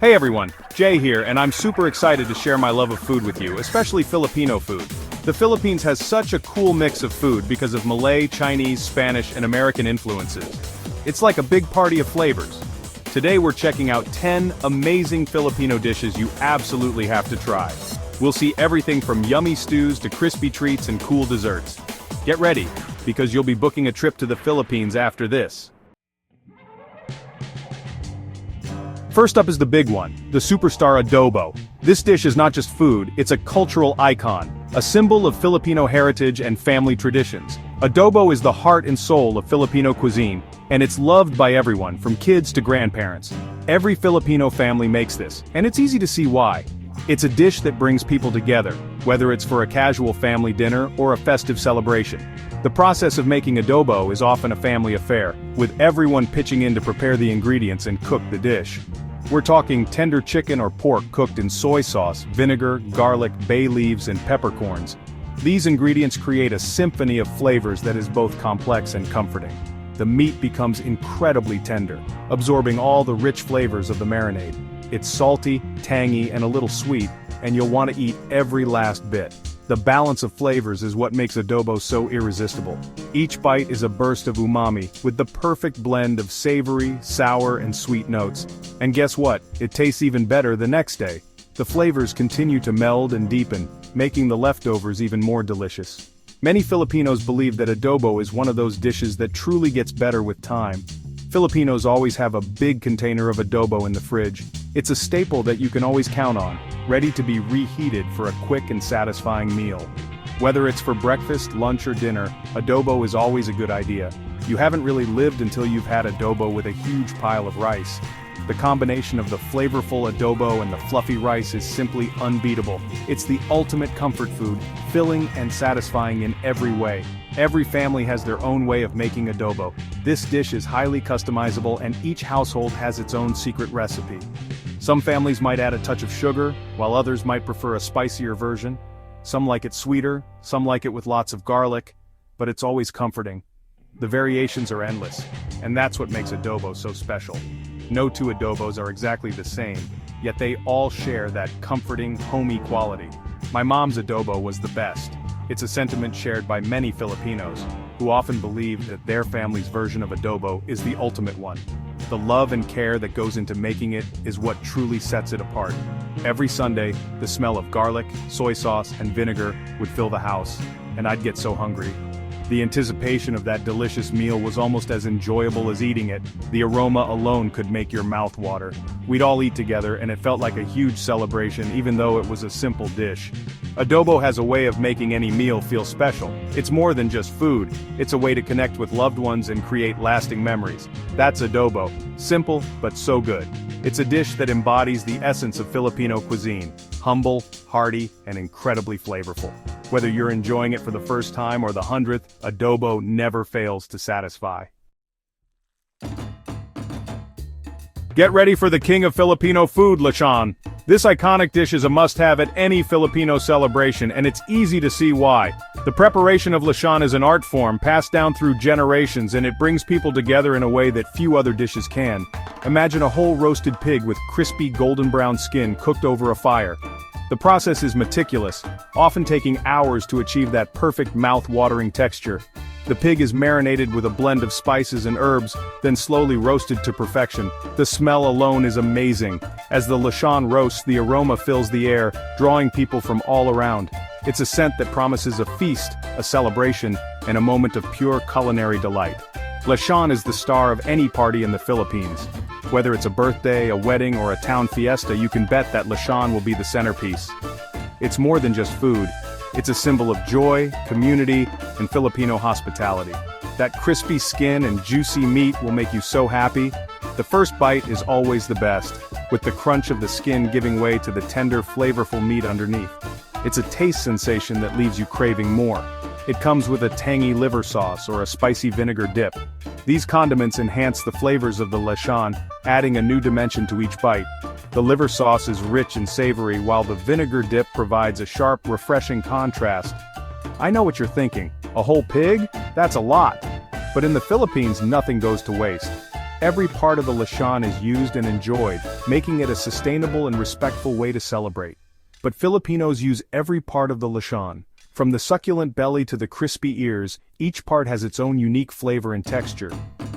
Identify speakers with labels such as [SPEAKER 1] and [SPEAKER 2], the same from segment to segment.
[SPEAKER 1] Hey everyone, Jay here, and I'm super excited to share my love of food with you, especially Filipino food. The Philippines has such a cool mix of food because of Malay, Chinese, Spanish, and American influences. It's like a big party of flavors. Today we're checking out 10 amazing Filipino dishes you absolutely have to try. We'll see everything from yummy stews to crispy treats and cool desserts. Get ready, because you'll be booking a trip to the Philippines after this. First up is the big one, the superstar adobo. This dish is not just food, it's a cultural icon, a symbol of Filipino heritage and family traditions. Adobo is the heart and soul of Filipino cuisine, and it's loved by everyone, from kids to grandparents. Every Filipino family makes this, and it's easy to see why. It's a dish that brings people together, whether it's for a casual family dinner or a festive celebration. The process of making adobo is often a family affair, with everyone pitching in to prepare the ingredients and cook the dish. We're talking tender chicken or pork cooked in soy sauce, vinegar, garlic, bay leaves, and peppercorns. These ingredients create a symphony of flavors that is both complex and comforting. The meat becomes incredibly tender, absorbing all the rich flavors of the marinade. It's salty, tangy, and a little sweet, and you'll want to eat every last bit. The balance of flavors is what makes adobo so irresistible. Each bite is a burst of umami, with the perfect blend of savory, sour, and sweet notes. And guess what? It tastes even better the next day. The flavors continue to meld and deepen, making the leftovers even more delicious. Many Filipinos believe that adobo is one of those dishes that truly gets better with time. Filipinos always have a big container of adobo in the fridge. It's a staple that you can always count on, ready to be reheated for a quick and satisfying meal. Whether it's for breakfast, lunch, or dinner, adobo is always a good idea. You haven't really lived until you've had adobo with a huge pile of rice. The combination of the flavorful adobo and the fluffy rice is simply unbeatable. It's the ultimate comfort food, filling and satisfying in every way. Every family has their own way of making adobo. This dish is highly customizable and each household has its own secret recipe. Some families might add a touch of sugar, while others might prefer a spicier version. Some like it sweeter, some like it with lots of garlic, but it's always comforting. The variations are endless, and that's what makes adobo so special. No two adobos are exactly the same, yet they all share that comforting, homey quality. My mom's adobo was the best. It's a sentiment shared by many Filipinos, who often believe that their family's version of adobo is the ultimate one. The love and care that goes into making it is what truly sets it apart. Every Sunday, the smell of garlic, soy sauce, and vinegar would fill the house, and I'd get so hungry. The anticipation of that delicious meal was almost as enjoyable as eating it. The aroma alone could make your mouth water. We'd all eat together, and it felt like a huge celebration even though it was a simple dish. Adobo has a way of making any meal feel special. It's more than just food, it's a way to connect with loved ones and create lasting memories. That's adobo. Simple, but so good. It's a dish that embodies the essence of Filipino cuisine. Humble, hearty, and incredibly flavorful. Whether you're enjoying it for the first time or the 100th, adobo never fails to satisfy. Get ready for the king of Filipino food, Lechon. This iconic dish is a must-have at any Filipino celebration, and it's easy to see why. The preparation of lechon is an art form passed down through generations, and it brings people together in a way that few other dishes can. Imagine a whole roasted pig with crispy golden brown skin cooked over a fire. The process is meticulous, often taking hours to achieve that perfect mouth-watering texture. The pig is marinated with a blend of spices and herbs, then slowly roasted to perfection. The smell alone is amazing. As the lechon roasts, the aroma fills the air, drawing people from all around. It's a scent that promises a feast, a celebration, and a moment of pure culinary delight. Lechon is the star of any party in the Philippines. Whether it's a birthday, a wedding, or a town fiesta, you can bet that lechon will be the centerpiece. It's more than just food. It's a symbol of joy, community, and Filipino hospitality. That crispy skin and juicy meat will make you so happy. The first bite is always the best, with the crunch of the skin giving way to the tender, flavorful meat underneath. It's a taste sensation that leaves you craving more. It comes with a tangy liver sauce or a spicy vinegar dip. These condiments enhance the flavors of the lechon, adding a new dimension to each bite. The liver sauce is rich and savory, while the vinegar dip provides a sharp, refreshing contrast. I know what you're thinking, a whole pig? That's a lot. But in the Philippines, nothing goes to waste. Every part of the Lechon is used and enjoyed, making it a sustainable and respectful way to celebrate. But Filipinos use every part of the Lechon. From the succulent belly to the crispy ears, each part has its own unique flavor and texture.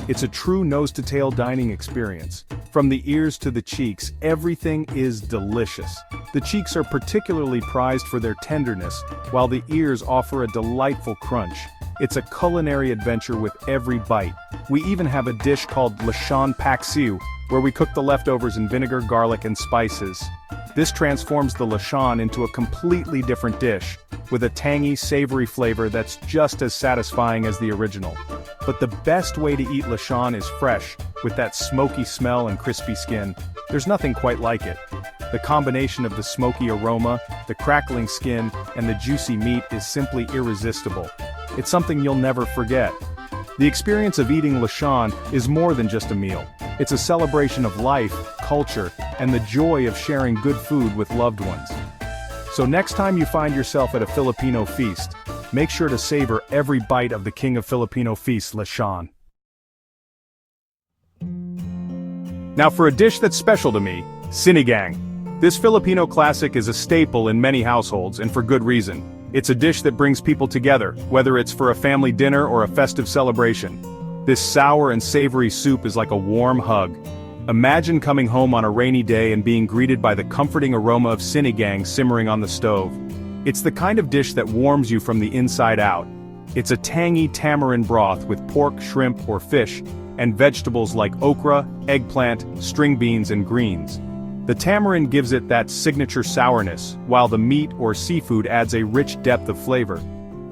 [SPEAKER 1] It's a true nose-to-tail dining experience. From the ears to the cheeks, everything is delicious. The cheeks are particularly prized for their tenderness, while the ears offer a delightful crunch. It's a culinary adventure with every bite. We even have a dish called Lechon Paksiw, where we cook the leftovers in vinegar, garlic, and spices. This transforms the Lechon into a completely different dish, with a tangy, savory flavor that's just as satisfying as the original. But the best way to eat Lechon is fresh, with that smoky smell and crispy skin. There's nothing quite like it. The combination of the smoky aroma, the crackling skin, and the juicy meat is simply irresistible. It's something you'll never forget. The experience of eating Lechon is more than just a meal. It's a celebration of life, culture, and the joy of sharing good food with loved ones. So next time you find yourself at a Filipino feast, make sure to savor every bite of the king of Filipino feasts, Lechon. Now for a dish that's special to me, Sinigang. This Filipino classic is a staple in many households, and for good reason. It's a dish that brings people together, whether it's for a family dinner or a festive celebration. This sour and savory soup is like a warm hug. Imagine coming home on a rainy day and being greeted by the comforting aroma of sinigang simmering on the stove. It's the kind of dish that warms you from the inside out. It's a tangy tamarind broth with pork, shrimp, or fish, and vegetables like okra, eggplant, string beans, and greens. The tamarind gives it that signature sourness, while the meat or seafood adds a rich depth of flavor.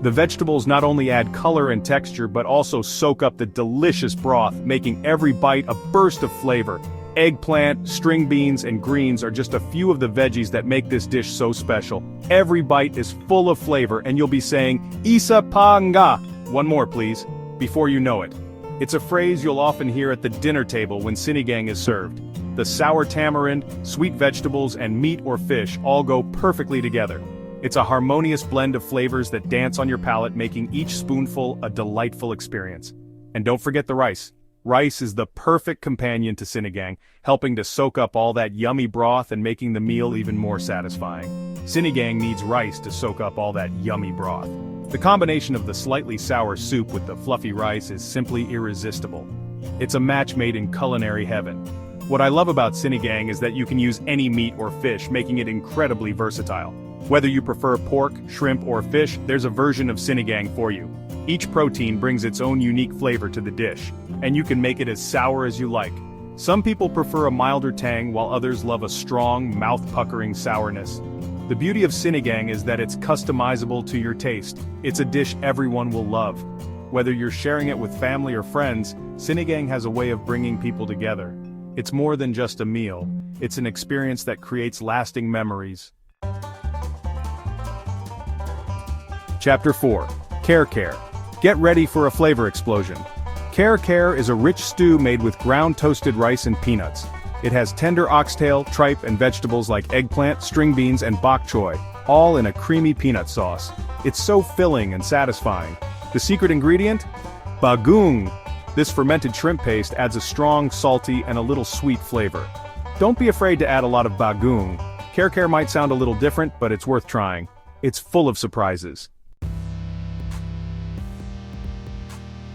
[SPEAKER 1] The vegetables not only add color and texture but also soak up the delicious broth, making every bite a burst of flavor. Eggplant, string beans, and greens are just a few of the veggies that make this dish so special. Every bite is full of flavor and you'll be saying, "Isa pa nga," one more please, before you know it. It's a phrase you'll often hear at the dinner table when sinigang is served. The sour tamarind, sweet vegetables, and meat or fish all go perfectly together. It's a harmonious blend of flavors that dance on your palate, making each spoonful a delightful experience. And don't forget the rice. Rice is the perfect companion to sinigang, helping to soak up all that yummy broth and making the meal even more satisfying. Sinigang needs rice to soak up all that yummy broth. The combination of the slightly sour soup with the fluffy rice is simply irresistible. It's a match made in culinary heaven. What I love about sinigang is that you can use any meat or fish, making it incredibly versatile. Whether you prefer pork, shrimp, or fish, there's a version of sinigang for you. Each protein brings its own unique flavor to the dish, and you can make it as sour as you like. Some people prefer a milder tang while others love a strong, mouth-puckering sourness. The beauty of sinigang is that it's customizable to your taste. It's a dish everyone will love. Whether you're sharing it with family or friends, sinigang has a way of bringing people together. It's more than just a meal, it's an experience that creates lasting memories. Chapter 4. Kare-kare. Get ready for a flavor explosion. Kare-kare is a rich stew made with ground toasted rice and peanuts. It has tender oxtail, tripe, and vegetables like eggplant, string beans, and bok choy, all in a creamy peanut sauce. It's so filling and satisfying. The secret ingredient? Bagoong. This fermented shrimp paste adds a strong, salty, and a little sweet flavor. Don't be afraid to add a lot of bagoong. Kare-kare might sound a little different, but it's worth trying. It's full of surprises.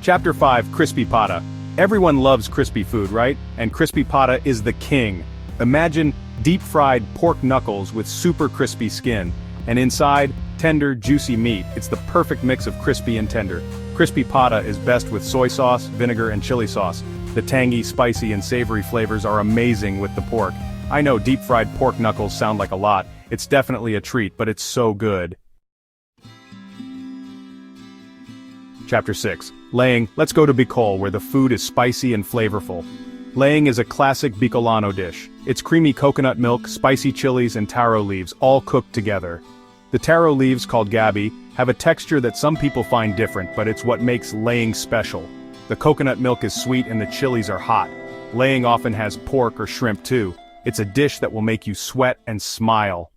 [SPEAKER 1] Chapter 5. Crispy pata. Everyone loves crispy food, right? And crispy pata is the king. Imagine deep-fried pork knuckles with super crispy skin, and inside, tender, juicy meat. It's the perfect mix of crispy and tender. Crispy pata is best with soy sauce, vinegar, and chili sauce. The tangy, spicy, and savory flavors are amazing with the pork. I know deep-fried pork knuckles sound like a lot. It's definitely a treat, but it's so good. Chapter 6. Laing. Let's go to Bicol, where the food is spicy and flavorful. Laing is a classic Bicolano dish. It's creamy coconut milk, spicy chilies, and taro leaves, all cooked together. The taro leaves, called gabi, have a texture that some people find different, but it's what makes Laing special. The coconut milk is sweet and the chilies are hot. Laing often has pork or shrimp too. It's a dish that will make you sweat and smile.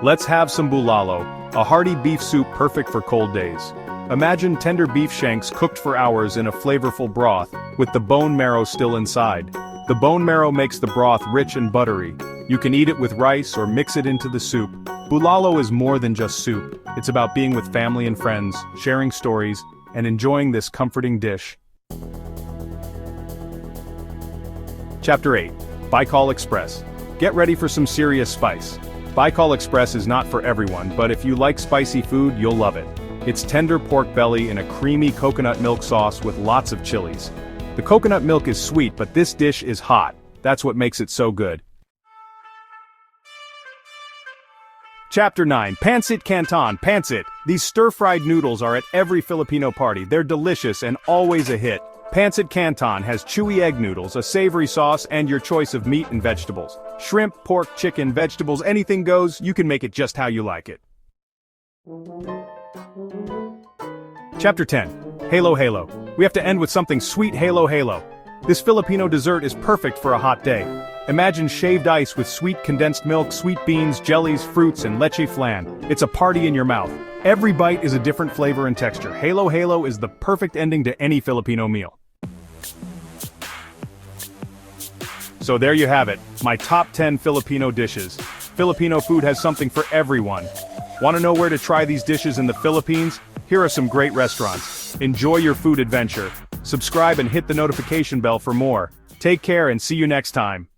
[SPEAKER 1] Let's have some bulalo, a hearty beef soup perfect for cold days. Imagine tender beef shanks cooked for hours in a flavorful broth, with the bone marrow still inside. The bone marrow makes the broth rich and buttery. You can eat it with rice or mix it into the soup. Bulalo is more than just soup. It's about being with family and friends, sharing stories, and enjoying this comforting dish. Chapter 8. Bicol Express. Get ready for some serious spice. Bicol Express is not for everyone, but if you like spicy food, you'll love it. It's tender pork belly in a creamy coconut milk sauce with lots of chilies. The coconut milk is sweet, but this dish is hot. That's what makes it so good. Chapter 9. Pancit Canton. Pancit. These stir-fried noodles are at every Filipino party. They're delicious and always a hit. Pancit Canton has chewy egg noodles, a savory sauce, and your choice of meat and vegetables. Shrimp, pork, chicken, vegetables, anything goes. You can make it just how you like it. Chapter 10. Halo Halo. We have to end with something sweet. Halo Halo. This Filipino dessert is perfect for a hot day. Imagine shaved ice with sweet condensed milk, sweet beans, jellies, fruits, and leche flan. It's a party in your mouth. Every bite is a different flavor and texture. Halo Halo is the perfect ending to any Filipino meal. So there you have it, my top 10 Filipino dishes. Filipino food has something for everyone. Want to know where to try these dishes in the Philippines? Here are some great restaurants. Enjoy your food adventure. Subscribe and hit the notification bell for more. Take care and see you next time.